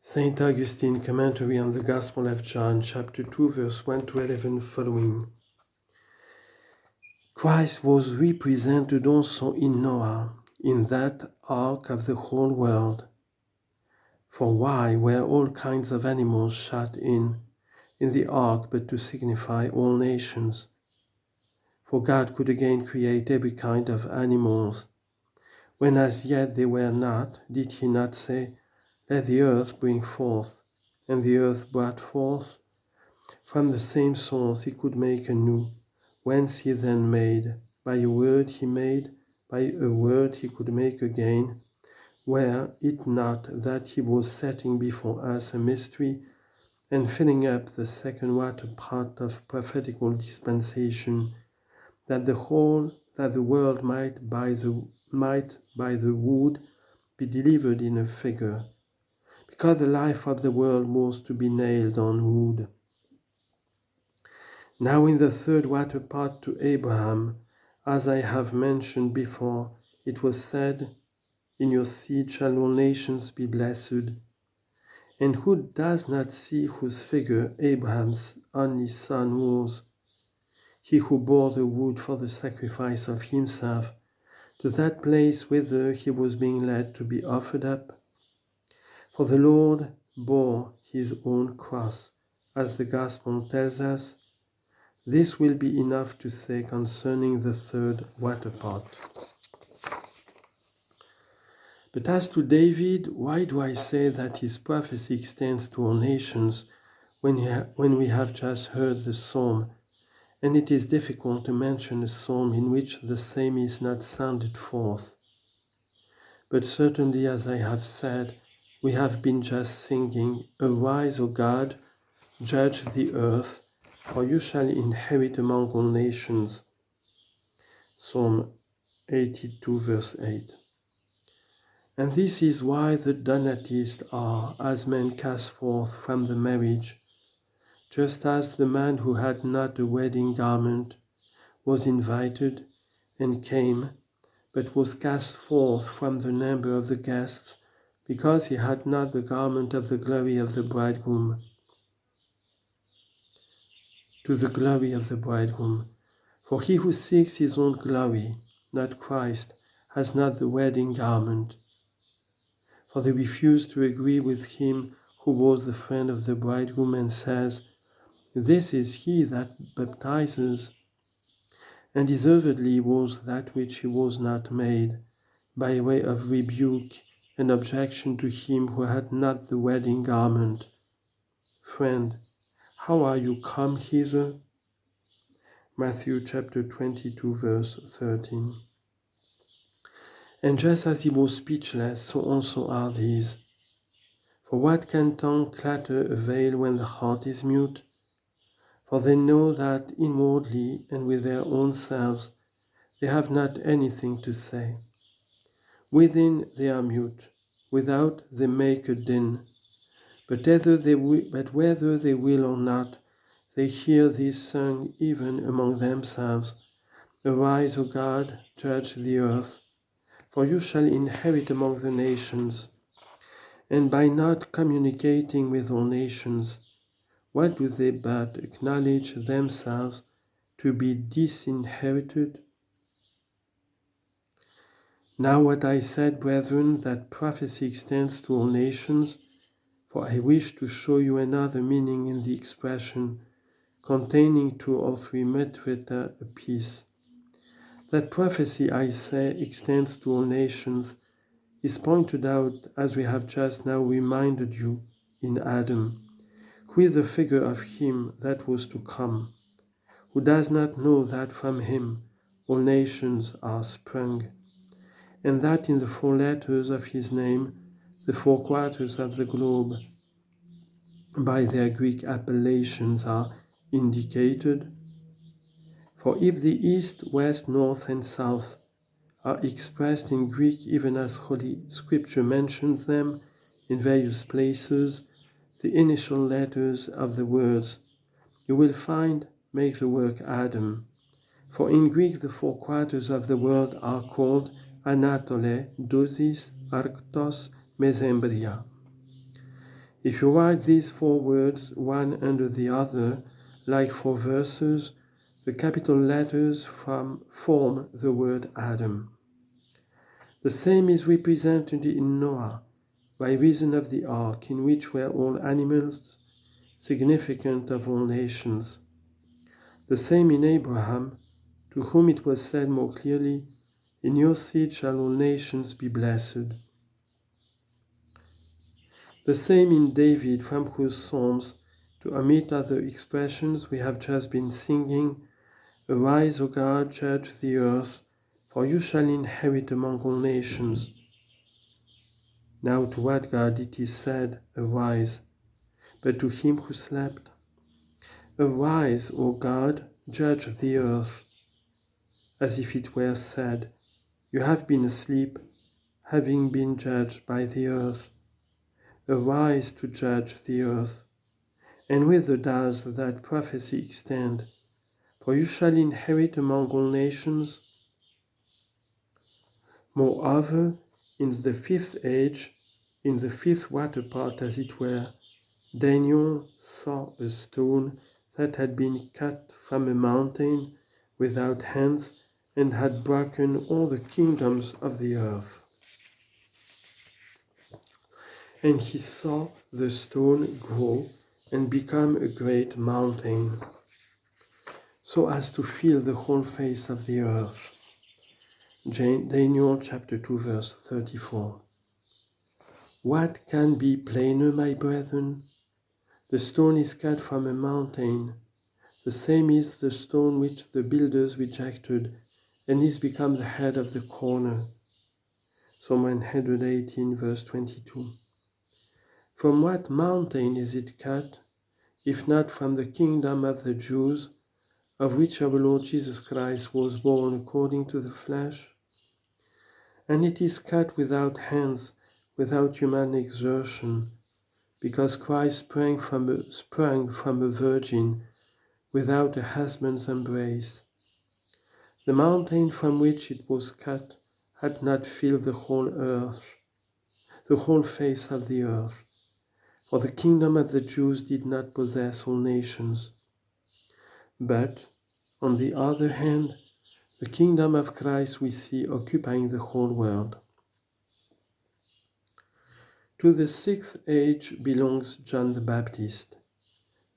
Saint Augustine, Commentary on the Gospel of John, chapter 2, verse 1 to 11 following. Christ was represented also in Noah, in that ark of the whole world. For why were all kinds of animals shut in the ark but to signify all nations? For God could again create every kind of animals. When as yet they were not, did he not say, "Let the earth bring forth"? And the earth brought forth. From the same source he could make anew, whence he then made. By a word he made, by a word he could make again. Were it not that he was setting before us a mystery, and filling up the second waterpot of prophetical dispensation, that the world might by the wood be delivered in a figure, because the life of the world was to be nailed on wood. Now in the third waterpot to Abraham, as I have mentioned before, it was said, "In your seed shall all nations be blessed." And who does not see whose figure Abraham's only son was? He who bore the wood for the sacrifice of himself, to that place whither he was being led to be offered up. For the Lord bore his own cross, as the Gospel tells us. This will be enough to say concerning the third waterpot. But as to David, why do I say that his prophecy extends to all nations when we have just heard the psalm, and it is difficult to mention a psalm in which the same is not sounded forth? But certainly, as I have said, we have been just singing, "Arise, O God, judge the earth, for you shall inherit among all nations." Psalm 82, verse 8. And this is why the Donatists are as men cast forth from the marriage, just as the man who had not a wedding garment was invited and came, but was cast forth from the number of the guests, because he had not the garment of the glory of the bridegroom. To the glory of the bridegroom. For he who seeks his own glory, not Christ, has not the wedding garment. For they refuse to agree with him who was the friend of the bridegroom and says, "This is he that baptizes," and deservedly was that which he was not made, by way of rebuke and objection to him who had not the wedding garment. Friend, how are you come hither? Matthew chapter 22, verse 13. And just as he was speechless, so also are these. For what can tongue clatter avail when the heart is mute? For they know that inwardly and with their own selves they have not anything to say. Within they are mute, without they make a din. But whether they will or not, they hear this sung even among themselves, "Arise, O God, judge the earth, for you shall inherit among the nations." And by not communicating with all nations, what do they but acknowledge themselves to be disinherited? Now what I said, brethren, that prophecy extends to all nations, for I wish to show you another meaning in the expression, containing 2 or 3 metreta apiece. That prophecy, I say, extends to all nations, is pointed out, as we have just now reminded you, in Adam, who is the figure of him that was to come, who does not know that from him all nations are sprung, and that in the 4 letters of his name, the 4 quarters of the globe, by their Greek appellations, are indicated. For if the east, west, north, and south are expressed in Greek even as Holy Scripture mentions them in various places, the initial letters of the words you will find make the work Adam. For in Greek the 4 quarters of the world are called Anatole, Dosis, Arctos, Mesembria. If you write these 4 words one under the other, like 4 verses, the capital letters form the word Adam. The same is represented in Noah, by reason of the ark, in which were all animals, significant of all nations. The same in Abraham, to whom it was said more clearly, in your seed shall all nations be blessed. The same in David, from whose psalms, to omit other expressions, we have just been singing, Arise, O God, judge the earth, for you shall inherit among all nations. Now to what God it is said, Arise, but to him who slept? Arise, O God, judge the earth, as if it were said, You have been asleep, having been judged by the earth. Arise to judge the earth. And whither does that prophecy extend? For you shall inherit among all nations. Moreover, in the 5th age, in the 5th waterpot, as it were, Daniel saw a stone that had been cut from a mountain without hands and had broken all the kingdoms of the earth. And he saw the stone grow and become a great mountain, so as to fill the whole face of the earth. Daniel chapter 2 verse 34. What can be plainer, my brethren? The stone is cut from a mountain. The same is the stone which the builders rejected, and is become the head of the corner. Psalm 118 verse 22. From what mountain is it cut, if not from the kingdom of the Jews, of which our Lord Jesus Christ was born according to the flesh? And it is cut without hands, without human exertion, because Christ sprang from a virgin, without a husband's embrace. The mountain from which it was cut had not filled the whole earth, the whole face of the earth, for the kingdom of the Jews did not possess all nations. But, on the other hand, the kingdom of Christ we see occupying the whole world. To the 6th age belongs John the Baptist,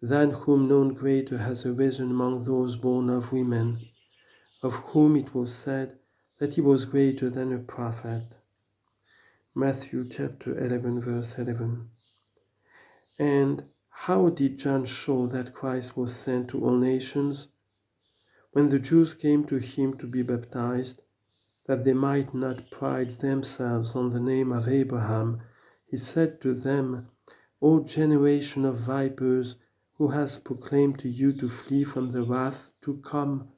than whom none greater has arisen among those born of women, of whom it was said that he was greater than a prophet. Matthew chapter 11 verse 11. And how did John show that Christ was sent to all nations? When the Jews came to him to be baptized, that they might not pride themselves on the name of Abraham, he said to them, O generation of vipers, who has proclaimed to you to flee from the wrath to come?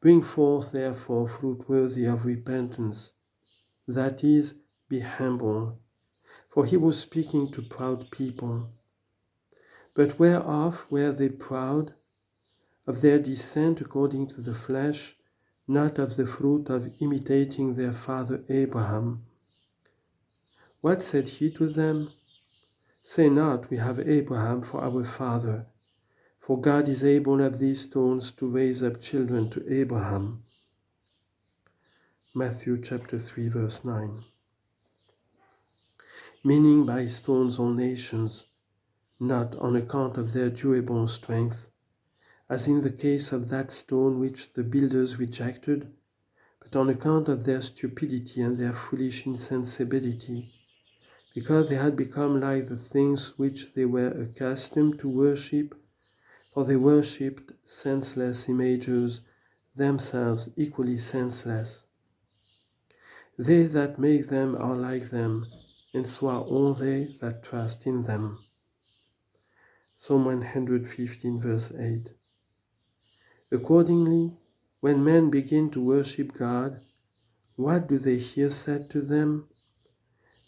Bring forth therefore fruit worthy of repentance, that is, be humble. For he was speaking to proud people. But whereof were they proud? Of their descent according to the flesh, not of the fruit of imitating their father Abraham. What said he to them? Say not, we have Abraham for our father, for God is able of these stones to raise up children to Abraham. Matthew chapter 3 verse 9. Meaning by stones all nations, not on account of their durable strength, as in the case of that stone which the builders rejected, but on account of their stupidity and their foolish insensibility, because they had become like the things which they were accustomed to worship, for they worshipped senseless images, themselves equally senseless. They that make them are like them, and so are all they that trust in them. Psalm 115 verse 8. Accordingly, when men begin to worship God, what do they hear said to them?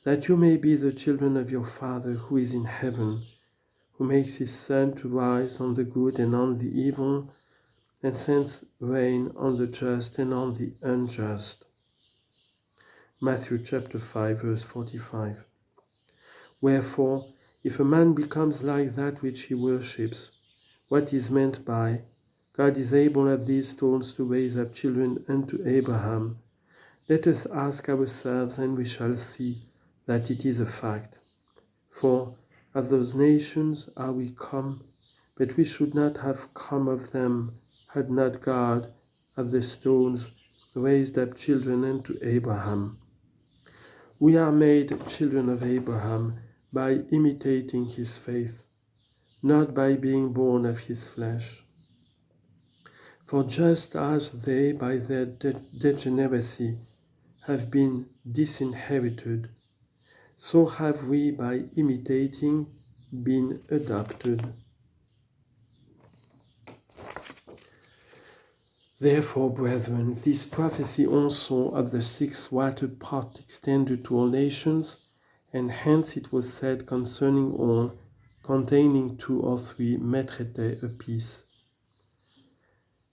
That you may be the children of your Father who is in heaven, who makes his sun to rise on the good and on the evil, and sends rain on the just and on the unjust. Matthew chapter 5 verse 45. Wherefore, If a man becomes like that which he worships, what is meant by, God is able of these stones to raise up children unto Abraham, let us ask ourselves, and we shall see that it is a fact. For of those nations are we come, but we should not have come of them, had not God of the stones raised up children unto Abraham. We are made children of Abraham by imitating his faith, not by being born of his flesh. For just as they, by their degeneracy, have been disinherited, so have we, by imitating, been adopted. Therefore, brethren, this prophecy also of the sixth waterpot extended to all nations, and hence it was said concerning all, containing 2 or 3 metrete apiece.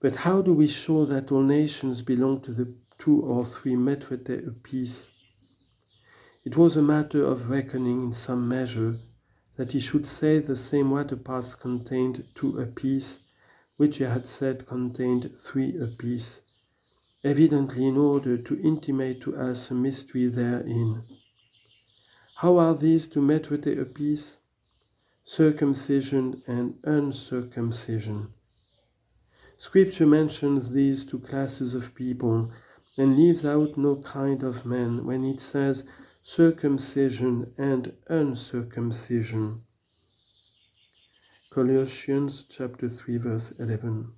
But how do we show that all nations belong to the 2 or 3 metrete apiece? It was a matter of reckoning in some measure that he should say the same waterpots contained 2 apiece, which he had said contained 3 apiece, evidently in order to intimate to us a mystery therein. How are these 2 metrete apiece? Circumcision and uncircumcision. Scripture mentions these 2 classes of people and leaves out no kind of man when it says circumcision and uncircumcision. Colossians chapter 3 verse 11.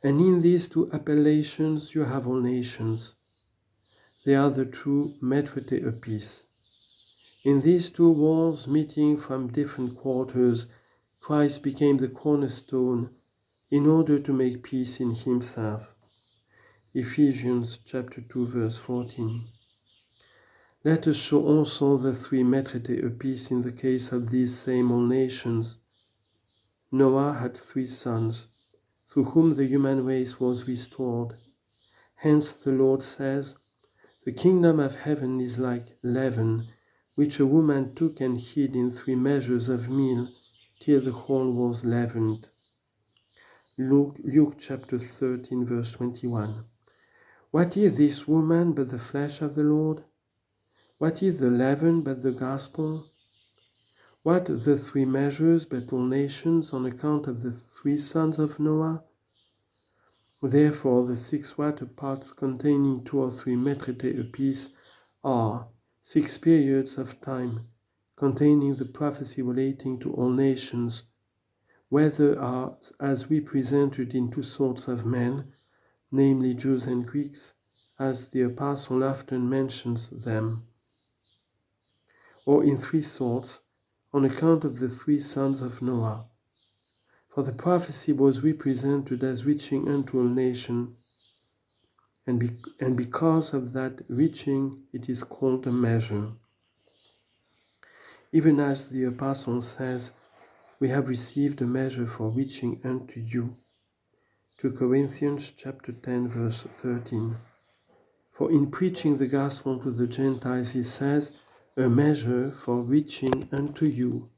And in these 2 appellations you have all nations. They are the 2 metrete apiece. In these 2 walls meeting from different quarters, Christ became the cornerstone in order to make peace in himself. Ephesians chapter 2 verse 14. Let us show also the 3 metrete apiece in the case of these same all nations. Noah had 3 sons, through whom the human race was restored. Hence the Lord says, the kingdom of heaven is like leaven, which a woman took and hid in 3 measures of meal, till the whole was leavened. Luke chapter 13 verse 21. What is this woman but the flesh of the Lord? What is the leaven but the gospel? What the 3 measures but all nations on account of the 3 sons of Noah? Therefore the 6 waterpots containing 2 or 3 metrete apiece are 6 periods of time containing the prophecy relating to all nations, whether are as represented in 2 sorts of men, namely Jews and Greeks, as the Apostle often mentions them, or in 3 sorts, on account of the 3 sons of Noah. For the prophecy was represented as reaching unto all nations, and because of that reaching it is called a measure. Even as the Apostle says, we have received a measure for reaching unto you. 2 Corinthians chapter 10 verse 13. For in preaching the gospel to the Gentiles he says, a measure for reaching unto you.